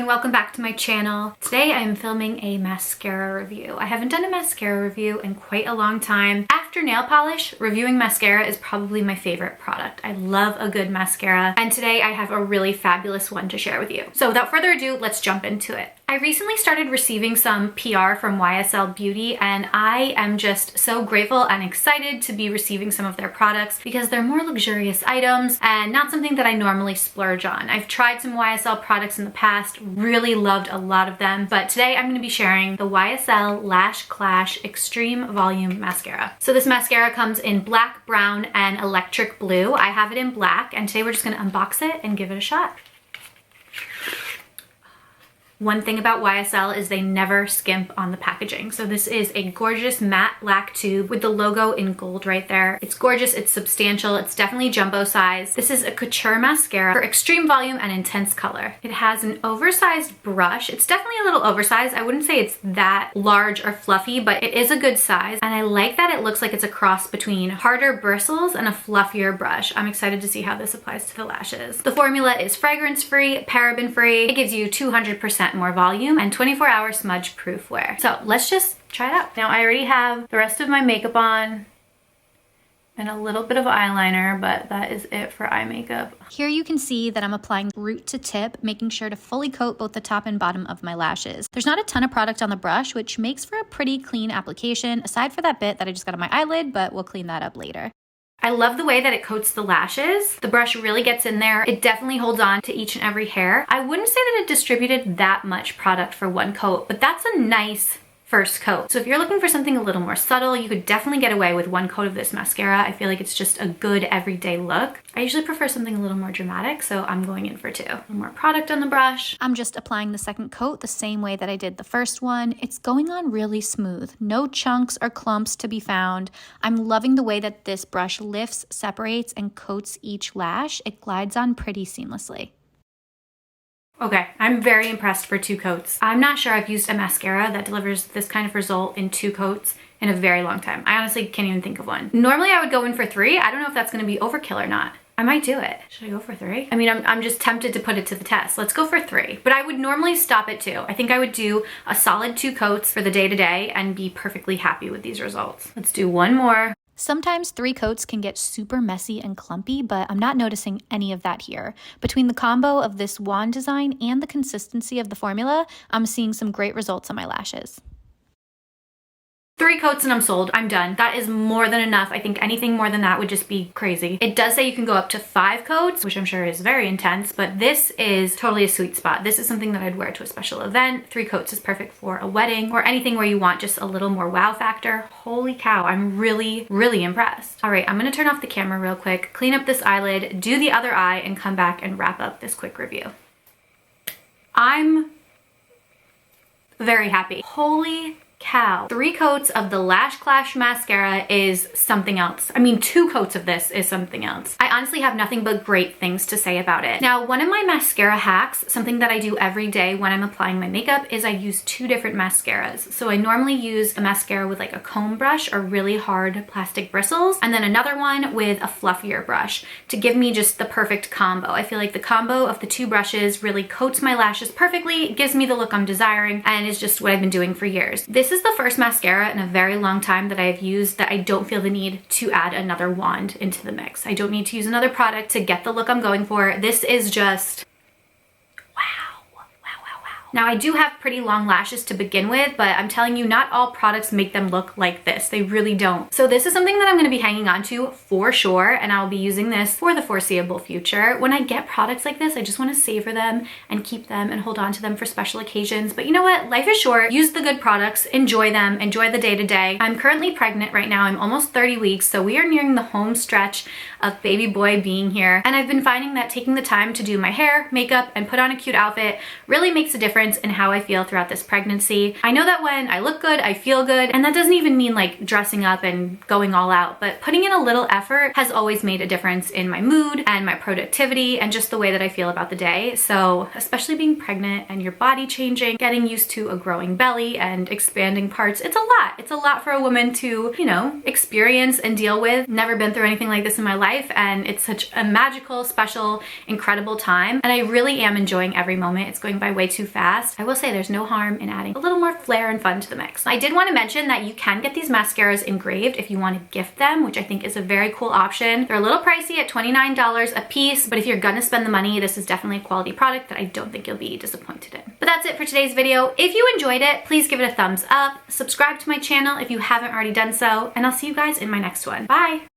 and welcome back to my channel. Today I am filming a mascara review. I haven't done a mascara review in quite a long time. After nail polish, reviewing mascara is probably my favorite product. I love a good mascara, and today I have a really fabulous one to share with you. So without further ado, let's jump into it. I recently started receiving some PR from YSL Beauty, and I am just so grateful and excited to be receiving some of their products because they're more luxurious items and not something that I normally splurge on. I've tried some YSL products in the past, really loved a lot of them, but today I'm going to be sharing the YSL Lash Clash Extreme Volume Mascara. So this mascara comes in black, brown, and electric blue. I have it in black, and today we're just going to unbox it and give it a shot. One thing about YSL is they never skimp on the packaging. So this is a gorgeous matte black tube with the logo in gold right there. It's gorgeous, it's substantial, it's definitely jumbo size. This is a couture mascara for extreme volume and intense color. It has an oversized brush. It's definitely a little oversized. I wouldn't say it's that large or fluffy, but it is a good size. And I like that it looks like it's a cross between harder bristles and a fluffier brush. I'm excited to see how this applies to the lashes. The formula is fragrance-free, paraben-free. It gives you 200% more volume and 24-hour smudge proof wear. So let's just try it out. Now I already have the rest of my makeup on and a little bit of eyeliner, but that is it for eye makeup. Here you can see that I'm applying root to tip, making sure to fully coat both the top and bottom of my lashes. There's not a ton of product on the brush, which makes for a pretty clean application, aside for that bit that I just got on my eyelid, but we'll clean that up later. I love the way that it coats the lashes. The brush really gets in there. It definitely holds on to each and every hair. I wouldn't say that it distributed that much product for one coat, but that's a nice first coat. So if you're looking for something a little more subtle, you could definitely get away with one coat of this mascara. I feel like it's just a good everyday look. I usually prefer something a little more dramatic, so I'm going in for two. A little more product on the brush. I'm just applying the second coat the same way that I did the first one. It's going on really smooth. No chunks or clumps to be found. I'm loving the way that this brush lifts, separates, and coats each lash. It glides on pretty seamlessly. Okay, I'm very impressed for two coats. I'm not sure I've used a mascara that delivers this kind of result in two coats in a very long time. I honestly can't even think of one. Normally I would go in for three. I don't know if that's gonna be overkill or not. I might do it. Should I go for three? I mean, I'm just tempted to put it to the test. Let's go for three. But I would normally stop at two. I think I would do a solid two coats for the day-to-day and be perfectly happy with these results. Let's do one more. Sometimes three coats can get super messy and clumpy, but I'm not noticing any of that here. Between the combo of this wand design and the consistency of the formula, I'm seeing some great results on my lashes. Three coats and I'm sold. I'm done. That is more than enough. I think anything more than that would just be crazy. It does say you can go up to 5 coats, which I'm sure is very intense, but this is totally a sweet spot. This is something that I'd wear to a special event. 3 coats is perfect for a wedding or anything where you want just a little more wow factor. Holy cow, I'm really, really impressed. All right, I'm gonna turn off the camera real quick, clean up this eyelid, do the other eye, and come back and wrap up this quick review. I'm very happy. Holy cow. 3 coats of the Lash Clash mascara is something else. I mean, 2 coats of this is something else. I honestly have nothing but great things to say about it. Now, one of my mascara hacks, something that I do every day when I'm applying my makeup, is I use 2 different mascaras. So I normally use a mascara with like a comb brush or really hard plastic bristles, and then another one with a fluffier brush to give me just the perfect combo. I feel like the combo of the 2 brushes really coats my lashes perfectly, gives me the look I'm desiring, and is just what I've been doing for years. This is the first mascara in a very long time that I've used that I don't feel the need to add another wand into the mix. I don't need to use another product to get the look I'm going for. This is just now, I do have pretty long lashes to begin with, but I'm telling you, not all products make them look like this. They really don't. So this is something that I'm gonna be hanging on to for sure, and I'll be using this for the foreseeable future. When I get products like this, I just wanna savor them and keep them and hold on to them for special occasions. But you know what? Life is short. Use the good products, enjoy them, enjoy the day-to-day. I'm currently pregnant right now. I'm almost 30 weeks, so we are nearing the home stretch of baby boy being here. And I've been finding that taking the time to do my hair, makeup, and put on a cute outfit really makes a difference difference in how I feel throughout this pregnancy. I know that when I look good, I feel good, and that doesn't even mean like dressing up and going all out, but putting in a little effort has always made a difference in my mood and my productivity and just the way that I feel about the day. So especially being pregnant and your body changing, getting used to a growing belly and expanding parts, it's a lot. It's a lot for a woman to, you know, experience and deal with. Never been through anything like this in my life, and it's such a magical, special, incredible time, and I really am enjoying every moment. It's going by way too fast. I will say there's no harm in adding a little more flair and fun to the mix. I did want to mention that you can get these mascaras engraved if you want to gift them, which I think is a very cool option. They're a little pricey at $29 a piece, but if you're gonna spend the money, this is definitely a quality product that I don't think you'll be disappointed in. But that's it for today's video. If you enjoyed it, please give it a thumbs up, subscribe to my channel if you haven't already done so, and I'll see you guys in my next one. Bye!